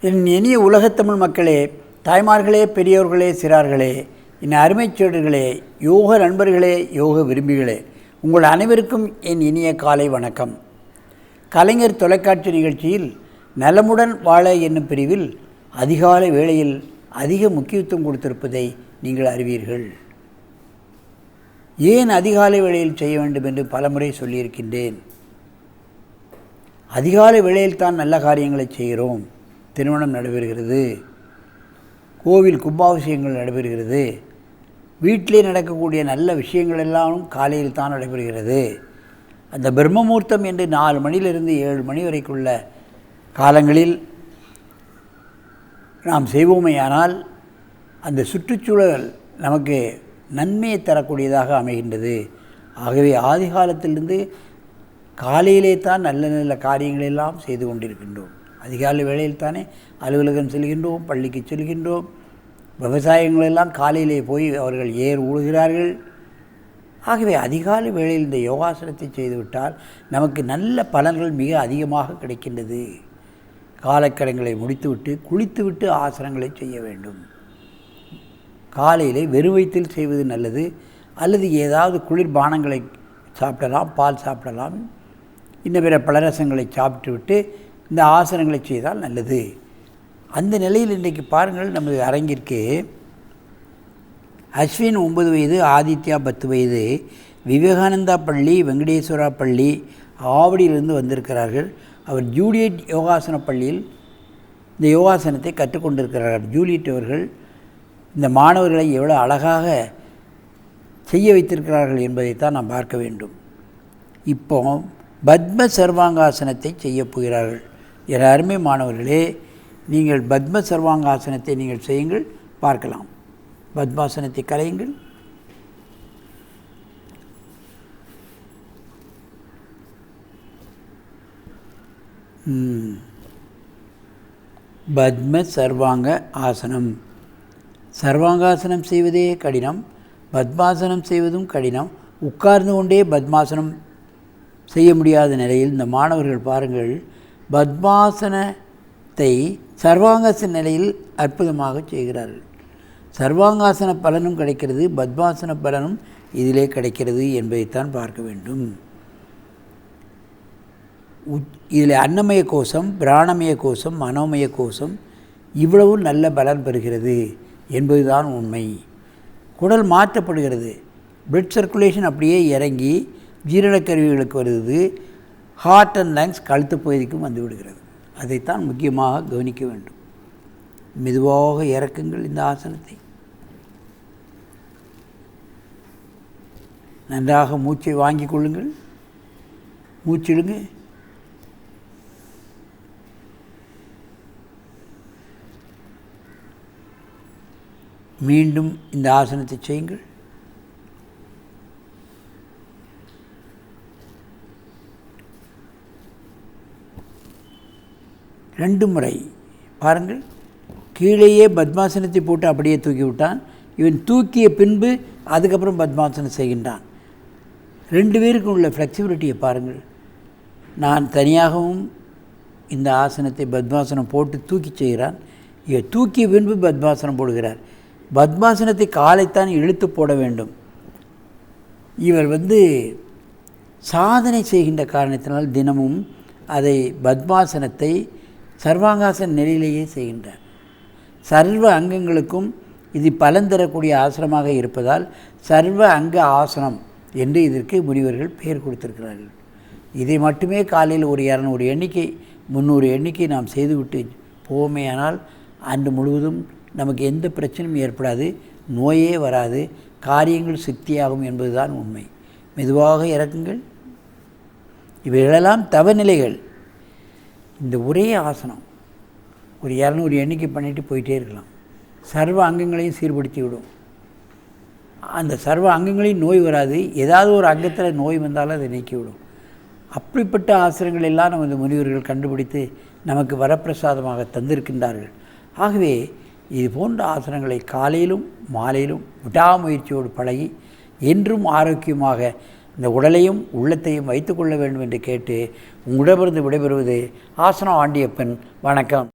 என் இனிய உலகத்தமிழ் மக்களே, தாய்மார்களே, பெரியோர்களே, சிறார்களே, என் அருமைச் சீடர்களே, யோக நண்பர்களே, யோக விரும்பிகளே, உங்கள் அனைவருக்கும் என் இனிய காலை வணக்கம். கலைஞர் தொலைக்காட்சி நிகழ்ச்சியில் நலமுடன் வாழ என்னும் பிரிவில் அதிகாலை வேளையில் அதிக முக்கியத்துவம் கொடுத்திருப்பதை நீங்கள் அறிவீர்கள். ஏன் அதிகாலை வேளையில் செய்ய வேண்டும் என்று பலமுறை சொல்லியிருக்கின்றேன். அதிகாலை வேளையில் தான் நல்ல காரியங்களை செய்கிறோம். திருமணம் நடைபெறுகிறது, கோவில் கும்பாபிஷேகங்கள் நடைபெறுகிறது, வீட்டிலே நடக்கக்கூடிய நல்ல விஷயங்கள் எல்லாம் காலையில் தான் நடைபெறுகிறது. அந்த பிரம்மமுகூர்த்தம் என்று 4 மணியிலிருந்து 7 மணி வரைக்குள்ள காலங்களில் நாம் செய்வோமேயானால் அந்த சுற்றுச்சூழல் நமக்கு நன்மையை தரக்கூடியதாக அமைகின்றது. ஆகவே ஆதி காலத்திலிருந்து காலையிலே தான் நல்ல நல்ல காரியங்களெல்லாம் செய்து கொண்டிருக்கின்றோம். அதிகாலை வேளையில் தானே அலுவலகம் செல்கின்றோம், பள்ளிக்கு செல்கின்றோம், விவசாயங்களெல்லாம் காலையிலே போய் அவர்கள் ஏர் ஊழுகிறார்கள். ஆகவே அதிகாலை வேளையில் இந்த யோகாசனத்தை செய்துவிட்டால் நமக்கு நல்ல பலன்கள் மிக அதிகமாக கிடைக்கின்றது. காலக்கடங்களை முடித்துவிட்டு குளித்துவிட்டு ஆசனங்களை செய்ய வேண்டும். காலையிலே வெறும் வயிற்றில் செய்வது நல்லது. அல்லது ஏதாவது குளிர்பானங்களை சாப்பிடலாம், பால் சாப்பிடலாம், இன்னும் பிற பலரசங்களை சாப்பிட்டுவிட்டு இந்த ஆசனங்களை செய்தால் நல்லது. அந்த நிலையில் இன்றைக்கு பாருங்கள், நமது அரங்கிற்கு அஸ்வின் 9 வயது, ஆதித்யா 10 வயது, விவேகானந்தா பள்ளி, வெங்கடேஸ்வரா பள்ளி, ஆவடியிலிருந்து வந்திருக்கிறார்கள். அவர் ஜூலியட் யோகாசன பள்ளியில் இந்த யோகாசனத்தை கற்றுக்கொண்டிருக்கிறார்கள். ஜூலியட் அவர்கள் இந்த மாணவர்களை எவ்வளோ அழகாக செய்ய வைத்திருக்கிறார்கள் என்பதைத்தான் நாம் பார்க்க வேண்டும். இப்போ பத்ம சர்வாங்காசனத்தை செய்ய போகிறார்கள். என் அருமை மாணவர்களே, நீங்கள் பத்ம சர்வாங்காசனத்தை நீங்கள் செய்யுங்கள், பார்க்கலாம். பத்மாசனத்தை கலையுங்கள். பத்ம சர்வாங்க ஆசனம். சர்வாங்காசனம் செய்வதே கடினம், பத்மாசனம் செய்வதும் கடினம். உட்கார்ந்து கொண்டே பத்மாசனம் செய்ய முடியாத நிலையில் இந்த மாணவர்கள் பாருங்கள், பத்மாசனத்தை சர்வாங்காசன நிலையில் அற்புதமாக செய்கிறார்கள். சர்வாங்காசன பலனும் கிடைக்கிறது, பத்மாசன பலனும் இதிலே கிடைக்கிறது என்பதைத்தான் பார்க்க வேண்டும். இதில் அன்னமய கோஷம், பிராணமய கோஷம், மனோமய கோஷம் இவ்வளவு நல்ல பலன் பெறுகிறது என்பதுதான் உண்மை. குடல் மாற்றப்படுகிறது, பிளட் சர்க்குலேஷன் அப்படியே இறங்கி ஜீரணக்கருவிகளுக்கு வருது, ஹார்ட் அண்ட் லங்ஸ் கழுத்து பகுதிக்கும் வந்து விடுகிறது. அதைத்தான் முக்கியமாக கவனிக்க வேண்டும். மெதுவாக இறக்குங்கள் இந்த ஆசனத்தை. நன்றாக மூச்சை வாங்கி கொள்ளுங்கள். மூச்சிடுங்க. மீண்டும் இந்த ஆசனத்தை செய்யுங்கள். ரெண்டு முறை பாருங்கள். கீழேயே பத்மாசனத்தை போட்டு அப்படியே தூக்கி விட்டான். இவன் தூக்கிய பின்பு அதுக்கப்புறம் பத்மாசனம் செய்கின்றான். 2 பேருக்கும் உள்ள ஃப்ளெக்சிபிலிட்டியை பாருங்கள். நான் தனியாகவும் இந்த ஆசனத்தை பத்மாசனம் போட்டு தூக்கி செய்கிறான். இவர் தூக்கிய பின்பு பத்மாசனம் போடுகிறார். பத்மாசனத்தை காலைத்தான் இழுத்து போட வேண்டும். இவர் சாதனை செய்கின்ற காரணத்தினால் தினமும் அதை பத்மாசனத்தை சர்வாங்காசன நிலையிலேயே செய்கின்றார். சர்வ அங்கங்களுக்கும் இது பலன் தரக்கூடிய ஆசனமாக இருப்பதால் சர்வ அங்க ஆசனம் என்று இதற்கு முனிவர்கள் பெயர் கொடுத்திருக்கிறார்கள். இதை மட்டுமே காலையில் ஒரு 200 எண்ணிக்கை 300 எண்ணிக்கை நாம் செய்துவிட்டு போவோமேயானால் அன்று முழுவதும் நமக்கு எந்த பிரச்சனையும் ஏற்படாது, நோயே வராது, காரியங்கள் சித்தியாகும் என்பதுதான் உண்மை. மெதுவாக இறக்குங்கள். இவைகளெல்லாம் தவநிலைகள். இந்த ஒரே ஆசனம் ஒரு 200 எண்ணிக்கை பண்ணிவிட்டு போயிட்டே இருக்கலாம். சர்வ அங்கங்களையும் சீர்படுத்தி விடும். அந்த சர்வ அங்கங்களையும் நோய் வராது. ஏதாவது ஒரு அங்கத்தில் நோய் வந்தாலும் அதை நீக்கிவிடும். அப்படிப்பட்ட ஆசனங்கள் எல்லாம் நமது முனிவர்கள் கண்டுபிடித்து நமக்கு வரப்பிரசாதமாக தந்திருக்கின்றார்கள். ஆகவே இது போன்ற ஆசனங்களை காலையிலும் மாலையிலும் விடாமுயற்சியோடு பழகி என்றும் ஆரோக்கியமாக இந்த உடலையும் உள்ளத்தையும் வைத்துக்கொள்ள வேண்டும் என்று கேட்டு உங்களிடமிருந்து விடைபெறுவது ஆசனம் ஆண்டியப்பன். வணக்கம்.